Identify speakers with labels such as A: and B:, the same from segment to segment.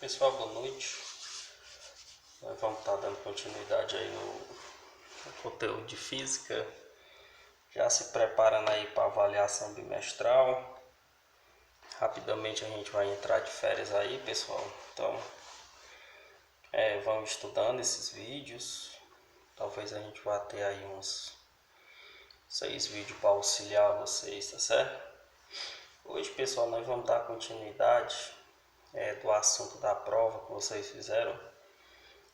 A: Pessoal, boa noite. Nós vamos estar dando continuidade aí no conteúdo de física, já se preparando aí para a avaliação bimestral. Rapidamente a gente vai entrar de férias aí, pessoal. Então, vamos estudando esses vídeos. Talvez a gente vá ter aí uns 6 vídeos para auxiliar vocês, tá certo? Hoje, pessoal, nós vamos dar continuidade do assunto da prova que vocês fizeram,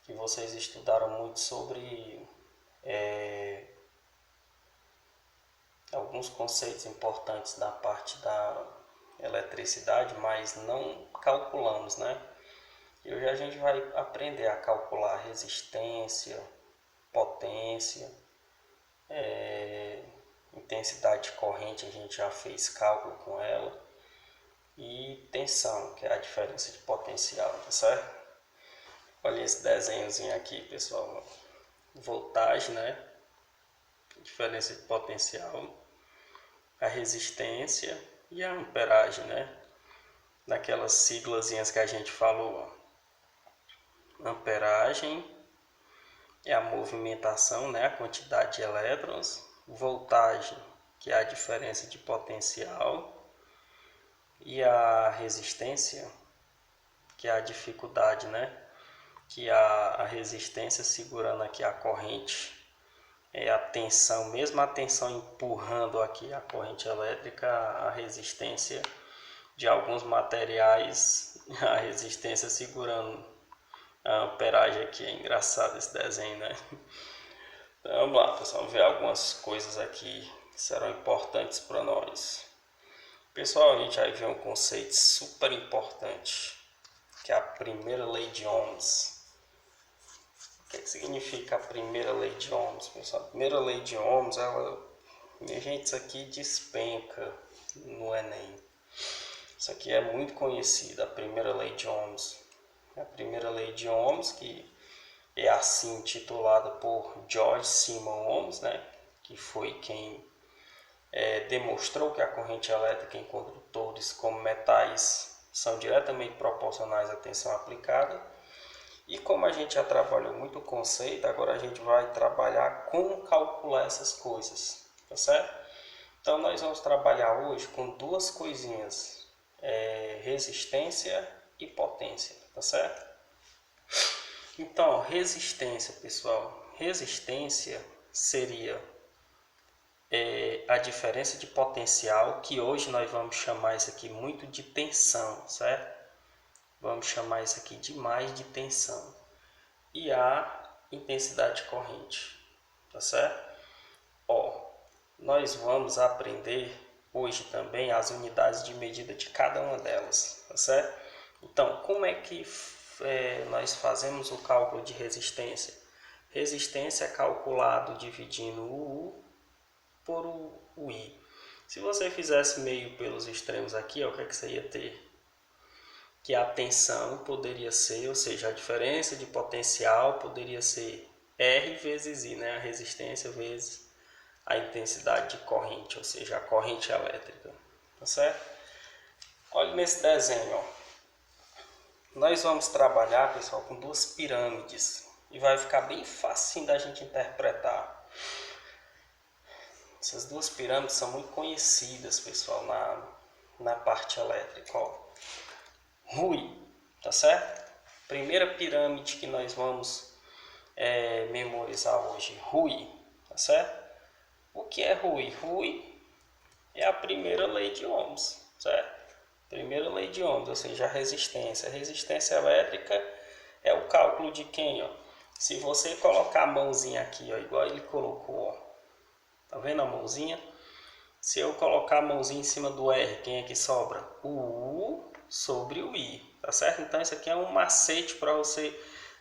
A: que vocês estudaram muito sobre alguns conceitos importantes da parte da eletricidade, mas não calculamos, né? E hoje a gente vai aprender a calcular resistência, potência, intensidade de corrente, a gente já fez cálculo com ela, e tensão, que é a diferença de potencial, tá certo? Olha esse desenhozinho aqui, pessoal. Voltagem, né? Diferença de potencial, a resistência e a amperagem, né? Naquelas siglazinhas que a gente falou. Amperagem é a movimentação, né? A quantidade de elétrons. Voltagem, que é a diferença de potencial. E a resistência, que é a dificuldade, né? Que a resistência segurando aqui a corrente, a tensão, mesmo a tensão empurrando aqui a corrente elétrica, a resistência de alguns materiais, a resistência segurando a amperagem aqui. É engraçado esse desenho, né? Então, vamos lá, pessoal, ver algumas coisas aqui que serão importantes para nós. Pessoal, a gente vai ver um conceito super importante, que é a primeira lei de Ohms. O que significa a primeira lei de Ohms, pessoal? A primeira lei de Ohms, minha gente, isso aqui despenca no Enem. Isso aqui é muito conhecido, a primeira lei de Ohms. A primeira lei de Ohms, que é assim intitulada por George Simon Ohms, né? Que foi quem demonstrou que a corrente elétrica em condutores como metais são diretamente proporcionais à tensão aplicada. E como a gente já trabalhou muito o conceito, agora a gente vai trabalhar como calcular essas coisas, tá certo? Então nós vamos trabalhar hoje com duas coisinhas, resistência e potência, tá certo? Então, resistência, pessoal, resistência seria a diferença de potencial, que hoje nós vamos chamar isso aqui muito de tensão, certo? Vamos chamar isso aqui demais de tensão. E a intensidade de corrente, tá certo? Nós vamos aprender hoje também as unidades de medida de cada uma delas, tá certo? Então, como é que nós fazemos o cálculo de resistência? Resistência é calculado dividindo o U por o I. Se você fizesse meio pelos extremos aqui, o que é que você ia ter? Que a tensão poderia ser, ou seja, a diferença de potencial poderia ser R vezes I, né? A resistência vezes a intensidade de corrente, ou seja, a corrente elétrica, tá certo? Olha nesse desenho, ó. Nós vamos trabalhar, pessoal, com duas pirâmides e vai ficar bem fácil da gente interpretar. Essas duas pirâmides são muito conhecidas, pessoal, na parte elétrica, ó. Rui, tá certo? Primeira pirâmide que nós vamos memorizar hoje, Rui, tá certo? O que é Rui? Rui é a primeira lei de Ohms, certo? Primeira lei de Ohms, ou seja, a resistência. A resistência elétrica é o cálculo de quem, ó? Se você colocar a mãozinha aqui, ó, igual ele colocou, ó, tá vendo a mãozinha? Se eu colocar a mãozinha em cima do R, quem é que sobra? O U sobre o I, tá certo? Então isso aqui é um macete para você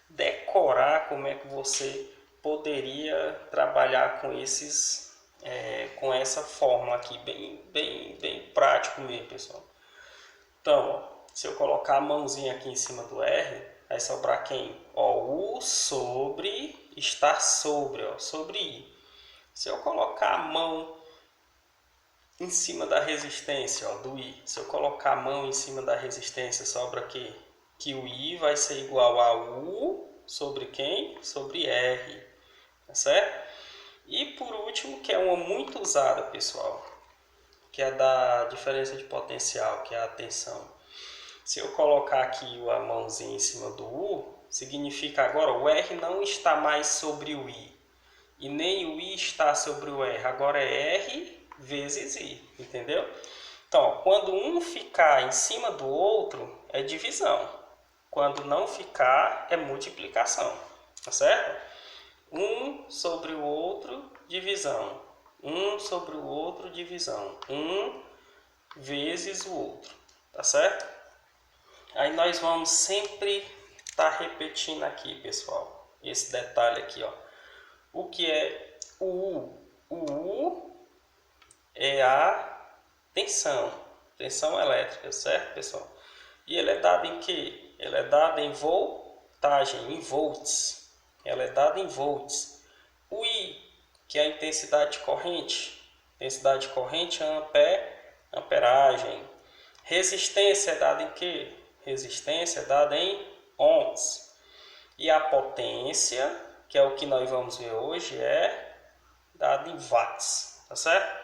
A: decorar como é que você poderia trabalhar com com essa fórmula aqui, bem prático mesmo, pessoal. Então, ó, se eu colocar a mãozinha aqui em cima do R, vai sobrar quem? Ó, U sobre, estar sobre, ó, sobre I. Se eu colocar a mão em cima da resistência, ó, do I. Se eu colocar a mão em cima da resistência, sobra aqui que o I vai ser igual a U sobre quem? Sobre R, tá certo? E por último, que é uma muito usada, pessoal, que é da diferença de potencial, que é a tensão. Se eu colocar aqui a mãozinha em cima do U, significa agora o R não está mais sobre o I. E nem o I está sobre o R. Agora é R vezes I, entendeu? Então, quando um ficar em cima do outro, é divisão. Quando não ficar, é multiplicação, tá certo? Um sobre o outro, divisão. Um sobre o outro, divisão. Um vezes o outro, tá certo? Aí nós vamos sempre estar repetindo aqui, pessoal, esse detalhe aqui, ó. O que é o U? O U é a tensão elétrica, certo, pessoal? E ele é dado em que? Ele é dado em voltagem, em volts. Ela é dada em volts. O I, que é a intensidade de corrente. Intensidade de corrente é amperagem. Resistência é dada em que? Resistência é dada em ohms. E a potência, que é o que nós vamos ver hoje, é dada em watts, tá certo?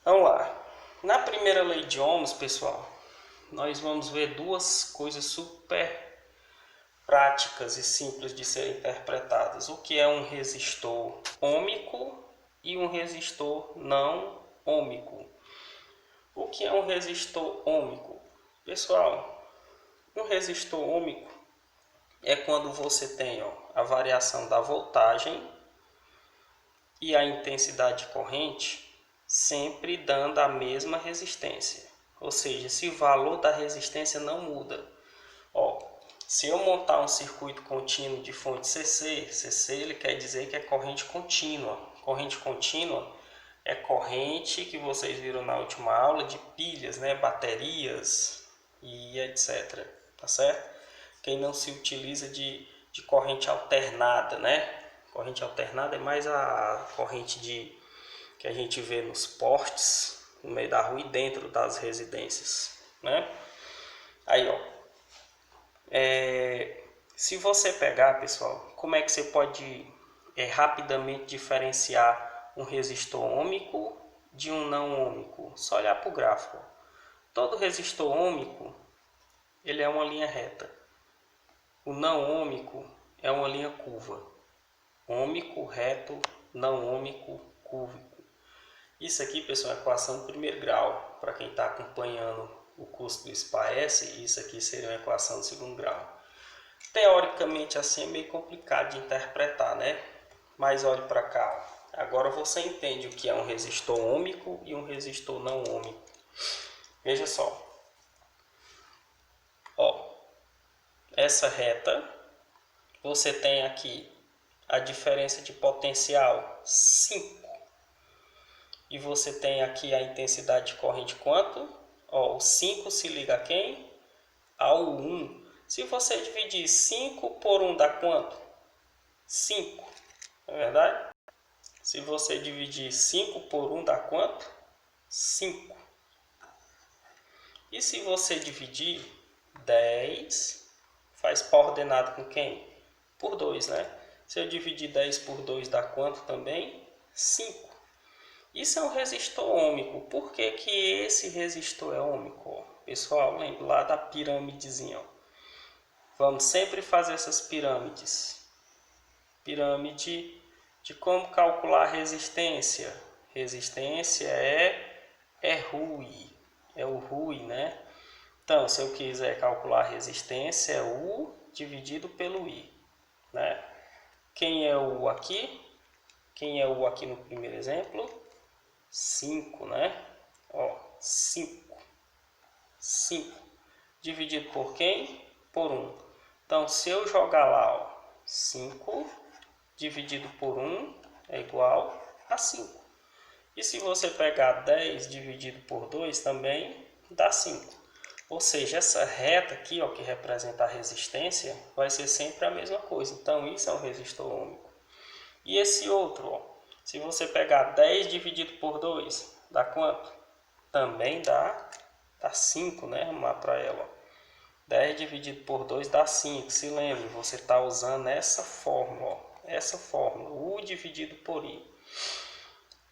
A: Vamos lá. Na primeira lei de Ohms, pessoal, nós vamos ver duas coisas super práticas e simples de serem interpretadas. O que é um resistor ôhmico e um resistor não ôhmico. O que é um resistor ôhmico? Pessoal, um resistor ôhmico é quando você tem a variação da voltagem e a intensidade de corrente sempre dando a mesma resistência. Ou seja, se o valor da resistência não muda. Se eu montar um circuito contínuo de fonte CC, CC ele quer dizer que é corrente contínua. Corrente contínua é corrente que vocês viram na última aula de pilhas, né, baterias e etc. Tá certo? Quem não se utiliza de corrente alternada, né? Corrente alternada é mais a corrente que a gente vê nos postes, no meio da rua e dentro das residências, né? Aí, se você pegar, pessoal, como é que você pode rapidamente diferenciar um resistor ôhmico de um não ôhmico? Só olhar para o gráfico. Todo resistor ôhmico ele é uma linha reta. O não ôhmico é uma linha curva. Ôhmico, reto, não ôhmico, cúbico. Isso aqui, pessoal, é equação de primeiro grau. Para quem está acompanhando o curso do SPAES, isso aqui seria uma equação de segundo grau. Teoricamente assim é meio complicado de interpretar, né? Mas olhe para cá. Agora você entende o que é um resistor ôhmico e um resistor não ôhmico. Veja só. Essa reta, você tem aqui a diferença de potencial 5. E você tem aqui a intensidade de corrente quanto? O 5 se liga a quem? Ao 1. Se você dividir 5 por 1 dá quanto? 5. Não é verdade? Se você dividir 5 por 1 dá quanto? 5. E se você dividir 10, faz par ordenado com quem? Por 2, né? Se eu dividir 10 por 2 dá quanto também? 5. Isso é um resistor ôhmico. Por que que esse resistor é ôhmico? Pessoal, lembra lá da pirâmidezinha. Vamos sempre fazer essas pirâmides. Pirâmide de como calcular a resistência. Resistência é RUI. É o RUI, né? Então, se eu quiser calcular a resistência, é U dividido pelo I, né? Quem é o U aqui? Quem é o U aqui no primeiro exemplo? 5, né? 5. 5. Dividido por quem? Por 1. Então, se eu jogar lá, 5 dividido por 1 é igual a 5. E se você pegar 10 dividido por 2 também dá 5. Ou seja, essa reta aqui, que representa a resistência, vai ser sempre a mesma coisa. Então, isso é um resistor ôhmico. E esse outro, se você pegar 10 dividido por 2, dá quanto? Também dá 5, né? Vamos lá para ela. 10 dividido por 2 dá 5. Se lembre, você está usando essa fórmula, ó, essa fórmula, U dividido por I.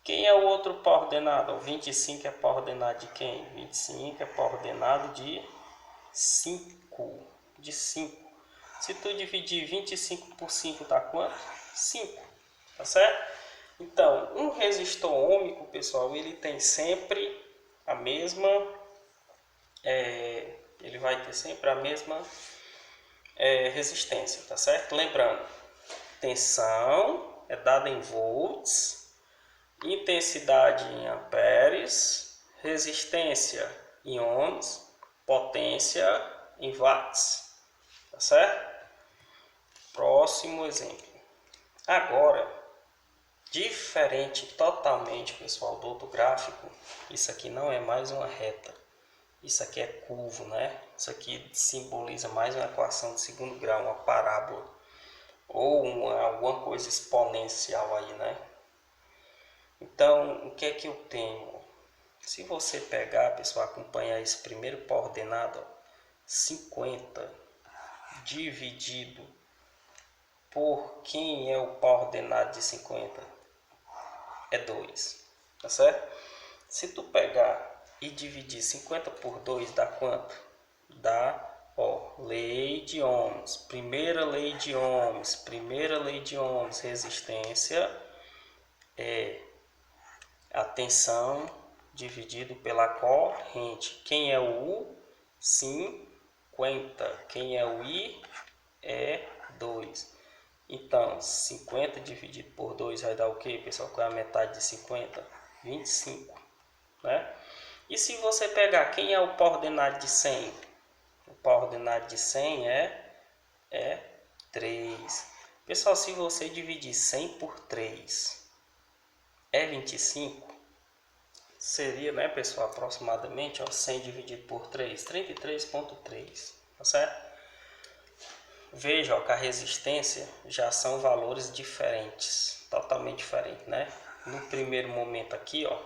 A: Quem é o outro par ordenado? 25 é par ordenado de quem? 25 é par ordenado de 5. De 5. Se tu dividir 25 por 5 dá quanto? 5. Tá certo? Então, um resistor ôhmico, pessoal, ele tem sempre a mesma... ele vai ter sempre a mesma resistência, tá certo? Lembrando, tensão é dada em volts, intensidade em amperes, resistência em ohms, potência em watts, tá certo? Próximo exemplo. Agora, diferente totalmente, pessoal, do outro gráfico, isso aqui não é mais uma reta, isso aqui é curvo, né? Isso aqui simboliza mais uma equação de segundo grau, uma parábola, ou alguma coisa exponencial aí, né? Então, o que é que eu tenho? Se você pegar, pessoal, acompanhar esse primeiro par ordenado, ó, 50 dividido por quem é o par ordenado de 50? É 2, tá certo? Se tu pegar e dividir 50 por 2 dá quanto? Dá, ó, lei de ohms, primeira lei de ohms, resistência é a tensão dividido pela corrente. Quem é o U? 50. Quem é o I? É 2. Então, 50 dividido por 2 vai dar o que, pessoal? Qual é a metade de 50? 25. Né? E se você pegar quem é o par ordenado de 100? O par ordenado de 100 é 3. Pessoal, se você dividir 100 por 3 é 25. Seria, né, pessoal, aproximadamente, ó, 100 dividido por 3, 33,3, tá certo? Veja, ó, que a resistência já são valores diferentes, totalmente diferentes, né? No primeiro momento aqui, ó,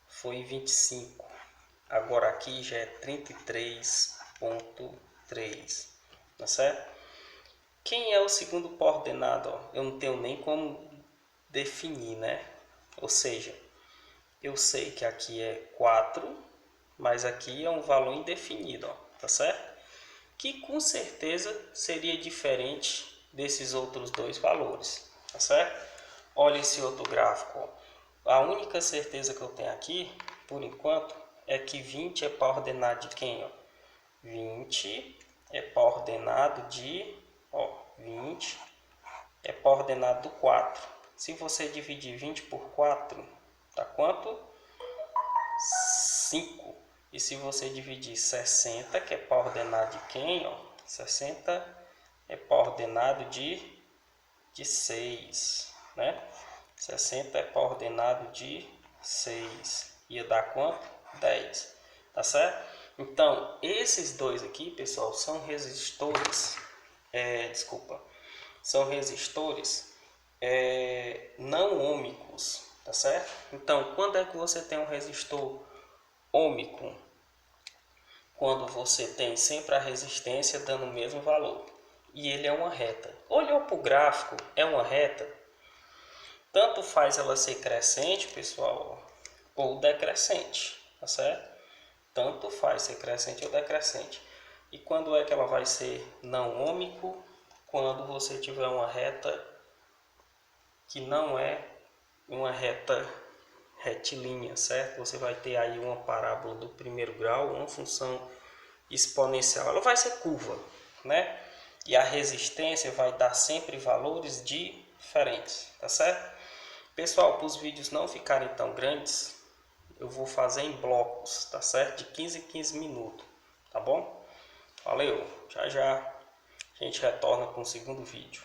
A: foi 25. Agora aqui já é 33,3, tá certo? Quem é o segundo par ordenado? Ó? Eu não tenho nem como definir, né? Ou seja, eu sei que aqui é 4, mas aqui é um valor indefinido, ó, tá certo? Que com certeza seria diferente desses outros dois valores, tá certo? Olha esse outro gráfico, ó. A única certeza que eu tenho aqui, por enquanto, é que 20 é par ordenado de quem? Ó? 20 é par ordenado de, ó, 20 é par ordenado do 4. Se você dividir 20 por 4, dá quanto? 5. E se você dividir 60, que é par ordenado de quem? Ó? 60 é par ordenado de 6, né? 60 é par ordenado de 6. Ia dar quanto? 10. Tá certo? Então, esses dois aqui, pessoal, são resistores. São resistores não ôhmicos. Tá certo? Então, quando é que você tem um resistor ôhmico? Quando você tem sempre a resistência dando o mesmo valor. E ele é uma reta. Olhou para o gráfico, é uma reta. Tanto faz ela ser crescente, pessoal, ou decrescente, tá certo? Tanto faz ser crescente ou decrescente. E quando é que ela vai ser não ôhmico? Quando você tiver uma reta que não é uma reta retilínea, certo? Você vai ter aí uma parábola do primeiro grau, uma função exponencial. Ela vai ser curva, né? E a resistência vai dar sempre valores diferentes, tá certo? Pessoal, para os vídeos não ficarem tão grandes, eu vou fazer em blocos, tá certo? De 15 em 15 minutos, tá bom? Valeu, já já a gente retorna com o segundo vídeo.